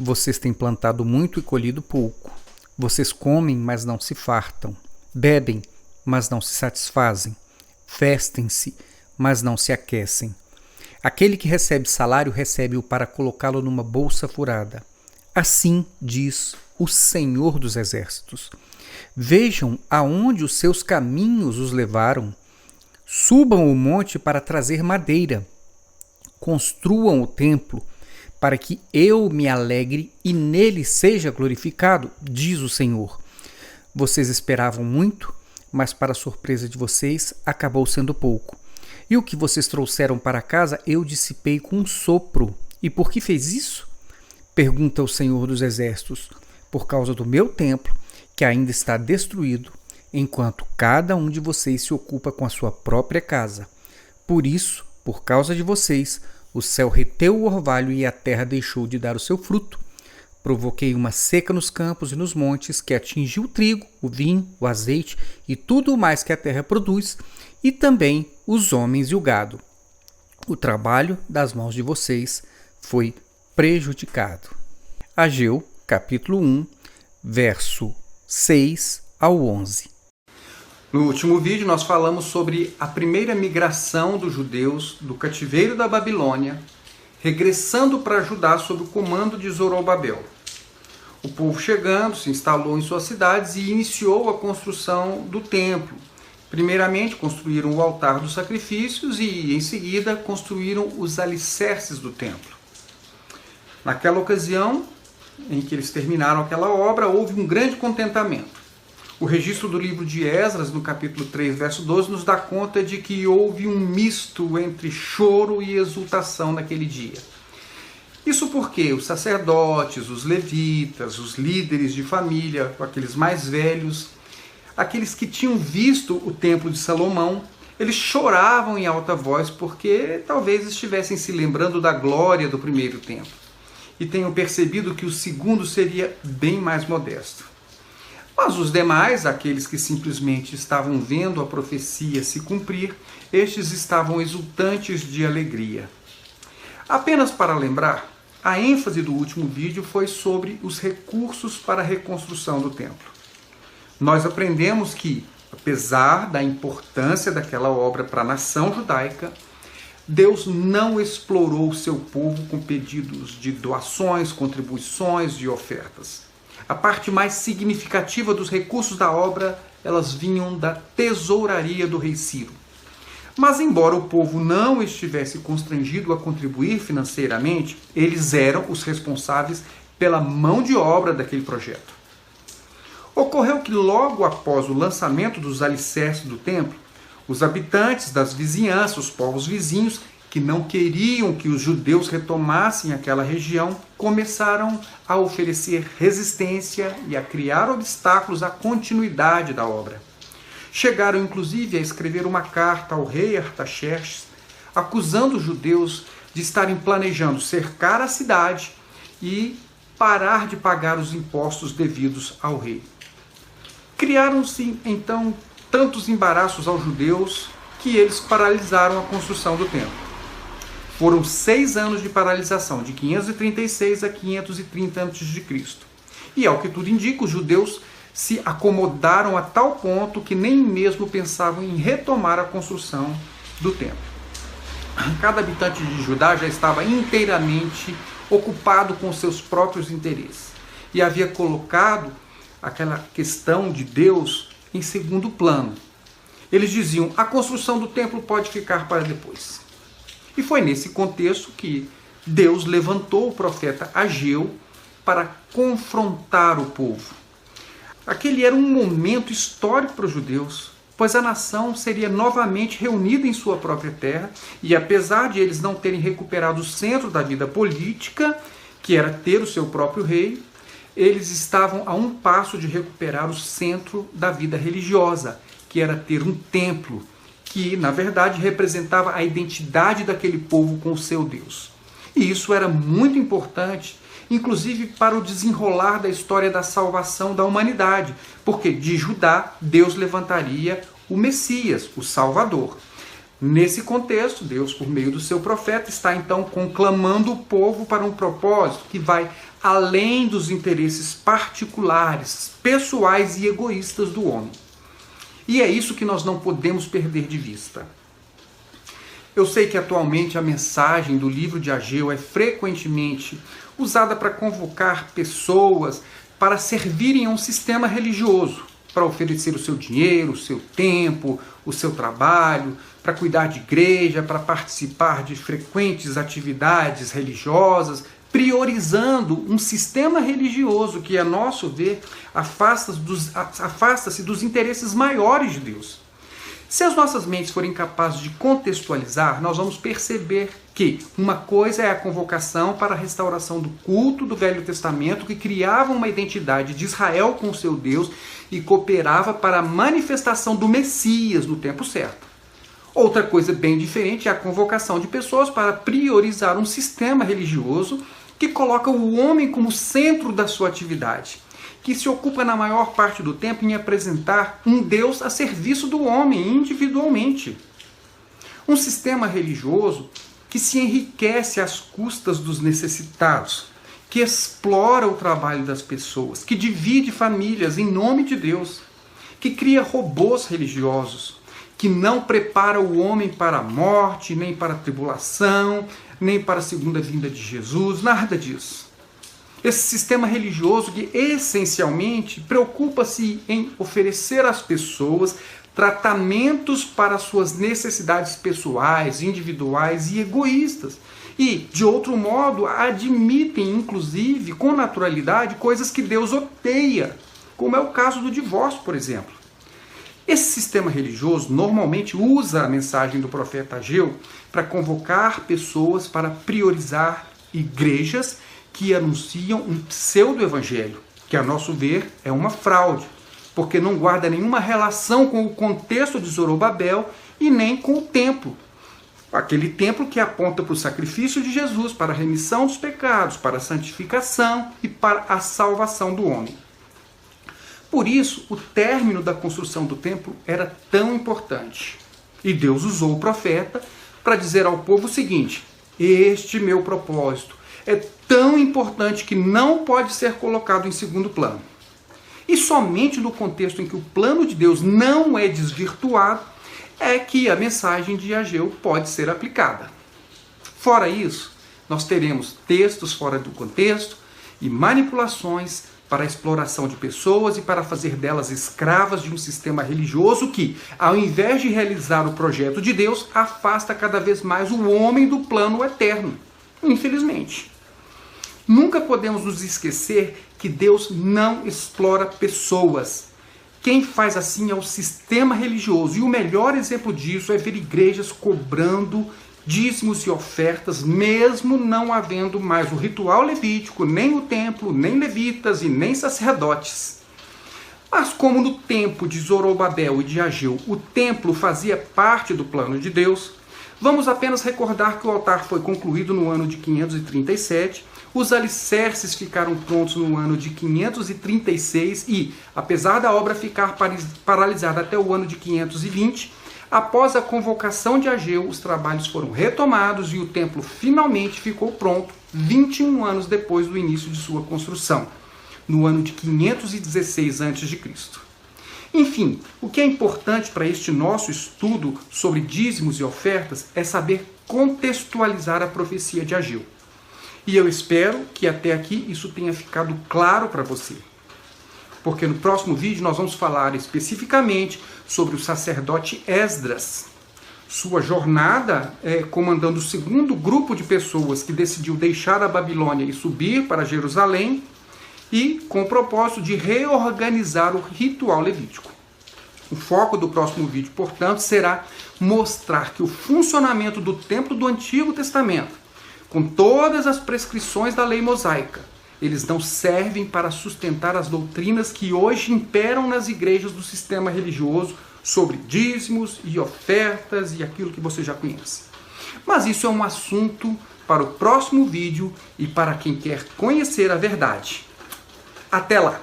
Vocês têm plantado muito e colhido pouco. Vocês comem, mas não se fartam. Bebem, mas não se satisfazem. Vestem-se, mas não se aquecem. Aquele que recebe salário recebe-o para colocá-lo numa bolsa furada. Assim diz o Senhor dos Exércitos. Vejam aonde os seus caminhos os levaram. Subam o monte para trazer madeira. Construam o templo, para que eu me alegre e nele seja glorificado, diz o Senhor. Vocês esperavam muito, mas para surpresa de vocês, acabou sendo pouco. E o que vocês trouxeram para casa, eu dissipei com um sopro. E por que fez isso? Pergunta o Senhor dos Exércitos. Por causa do meu templo, que ainda está destruído, enquanto cada um de vocês se ocupa com a sua própria casa. Por isso, por causa de vocês, o céu reteu o orvalho e a terra deixou de dar o seu fruto. Provoquei uma seca nos campos e nos montes que atingiu o trigo, o vinho, o azeite e tudo o mais que a terra produz, e também os homens e o gado. O trabalho das mãos de vocês foi prejudicado. Ageu, capítulo 1, verso 6 ao 11. No último vídeo nós falamos sobre a primeira migração dos judeus do cativeiro da Babilônia, regressando para Judá sob o comando de Zorobabel. O povo chegando, se instalou em suas cidades e iniciou a construção do templo. Primeiramente construíram o altar dos sacrifícios e em seguida construíram os alicerces do templo. Naquela ocasião em que eles terminaram aquela obra, houve um grande contentamento. O registro do livro de Esdras, no capítulo 3, verso 12, nos dá conta de que houve um misto entre choro e exultação naquele dia. Isso porque os sacerdotes, os levitas, os líderes de família, aqueles mais velhos, aqueles que tinham visto o templo de Salomão, eles choravam em alta voz porque talvez estivessem se lembrando da glória do primeiro templo e tenham percebido que o segundo seria bem mais modesto. Mas os demais, aqueles que simplesmente estavam vendo a profecia se cumprir, estes estavam exultantes de alegria. Apenas para lembrar, a ênfase do último vídeo foi sobre os recursos para a reconstrução do templo. Nós aprendemos que, apesar da importância daquela obra para a nação judaica, Deus não explorou o seu povo com pedidos de doações, contribuições e ofertas. A parte mais significativa dos recursos da obra, elas vinham da tesouraria do rei Ciro. Mas embora o povo não estivesse constrangido a contribuir financeiramente, eles eram os responsáveis pela mão de obra daquele projeto. Ocorreu que logo após o lançamento dos alicerces do templo, os habitantes das vizinhanças, os povos vizinhos, que não queriam que os judeus retomassem aquela região, começaram a oferecer resistência e a criar obstáculos à continuidade da obra. Chegaram inclusive a escrever uma carta ao rei Artaxerxes, acusando os judeus de estarem planejando cercar a cidade e parar de pagar os impostos devidos ao rei. Criaram-se então tantos embaraços aos judeus que eles paralisaram a construção do templo. Foram 6 anos de paralisação, de 536 a 530 a.C. E, ao que tudo indica, os judeus se acomodaram a tal ponto que nem mesmo pensavam em retomar a construção do templo. Cada habitante de Judá já estava inteiramente ocupado com seus próprios interesses e havia colocado aquela questão de Deus em segundo plano. Eles diziam: a construção do templo pode ficar para depois. E foi nesse contexto que Deus levantou o profeta Ageu para confrontar o povo. Aquele era um momento histórico para os judeus, pois a nação seria novamente reunida em sua própria terra, e apesar de eles não terem recuperado o centro da vida política, que era ter o seu próprio rei, eles estavam a um passo de recuperar o centro da vida religiosa, que era ter um templo, que, na verdade, representava a identidade daquele povo com o seu Deus. E isso era muito importante, inclusive para o desenrolar da história da salvação da humanidade, porque de Judá Deus levantaria o Messias, o Salvador. Nesse contexto, Deus, por meio do seu profeta, está então conclamando o povo para um propósito que vai além dos interesses particulares, pessoais e egoístas do homem. E é isso que nós não podemos perder de vista. Eu sei que atualmente a mensagem do livro de Ageu é frequentemente usada para convocar pessoas para servirem a um sistema religioso, para oferecer o seu dinheiro, o seu tempo, o seu trabalho, para cuidar de igreja, para participar de frequentes atividades religiosas, priorizando um sistema religioso que, a nosso ver, afasta-se dos interesses maiores de Deus. Se as nossas mentes forem capazes de contextualizar, nós vamos perceber que uma coisa é a convocação para a restauração do culto do Velho Testamento, que criava uma identidade de Israel com o seu Deus e cooperava para a manifestação do Messias no tempo certo. Outra coisa bem diferente é a convocação de pessoas para priorizar um sistema religioso que coloca o homem como centro da sua atividade, que se ocupa na maior parte do tempo em apresentar um Deus a serviço do homem individualmente. Um sistema religioso que se enriquece às custas dos necessitados, que explora o trabalho das pessoas, que divide famílias em nome de Deus, que cria robôs religiosos, que não prepara o homem para a morte, nem para a tribulação, nem para a segunda vinda de Jesus, nada disso. Esse sistema religioso que essencialmente preocupa-se em oferecer às pessoas tratamentos para suas necessidades pessoais, individuais e egoístas. E, de outro modo, admitem, inclusive, com naturalidade, coisas que Deus odeia, como é o caso do divórcio, por exemplo. Esse sistema religioso normalmente usa a mensagem do profeta Ageu para convocar pessoas para priorizar igrejas que anunciam um pseudo-evangelho, que, a nosso ver, é uma fraude, porque não guarda nenhuma relação com o contexto de Zorobabel e nem com o templo. Aquele templo que aponta para o sacrifício de Jesus, para a remissão dos pecados, para a santificação e para a salvação do homem. Por isso, o término da construção do templo era tão importante. E Deus usou o profeta para dizer ao povo o seguinte: este meu propósito é tão importante que não pode ser colocado em segundo plano. E somente no contexto em que o plano de Deus não é desvirtuado é que a mensagem de Ageu pode ser aplicada. Fora isso, nós teremos textos fora do contexto e manipulações para a exploração de pessoas e para fazer delas escravas de um sistema religioso que, ao invés de realizar o projeto de Deus, afasta cada vez mais o homem do plano eterno. Infelizmente. Nunca podemos nos esquecer que Deus não explora pessoas. Quem faz assim é o sistema religioso. E o melhor exemplo disso é ver igrejas cobrando dízimos e ofertas, mesmo não havendo mais o ritual levítico, nem o templo, nem levitas e nem sacerdotes. Mas como no tempo de Zorobabel e de Ageu o templo fazia parte do plano de Deus, vamos apenas recordar que o altar foi concluído no ano de 537, os alicerces ficaram prontos no ano de 536 e, apesar da obra ficar paralisada até o ano de 520, após a convocação de Ageu, os trabalhos foram retomados e o templo finalmente ficou pronto 21 anos depois do início de sua construção, no ano de 516 a.C. Enfim, o que é importante para este nosso estudo sobre dízimos e ofertas é saber contextualizar a profecia de Ageu. E eu espero que até aqui isso tenha ficado claro para você. Porque no próximo vídeo nós vamos falar especificamente sobre o sacerdote Esdras, sua jornada comandando o segundo grupo de pessoas que decidiu deixar a Babilônia e subir para Jerusalém, e com o propósito de reorganizar o ritual levítico. O foco do próximo vídeo, portanto, será mostrar que o funcionamento do templo do Antigo Testamento, com todas as prescrições da lei mosaica, eles não servem para sustentar as doutrinas que hoje imperam nas igrejas do sistema religioso sobre dízimos e ofertas e aquilo que você já conhece. Mas isso é um assunto para o próximo vídeo e para quem quer conhecer a verdade. Até lá!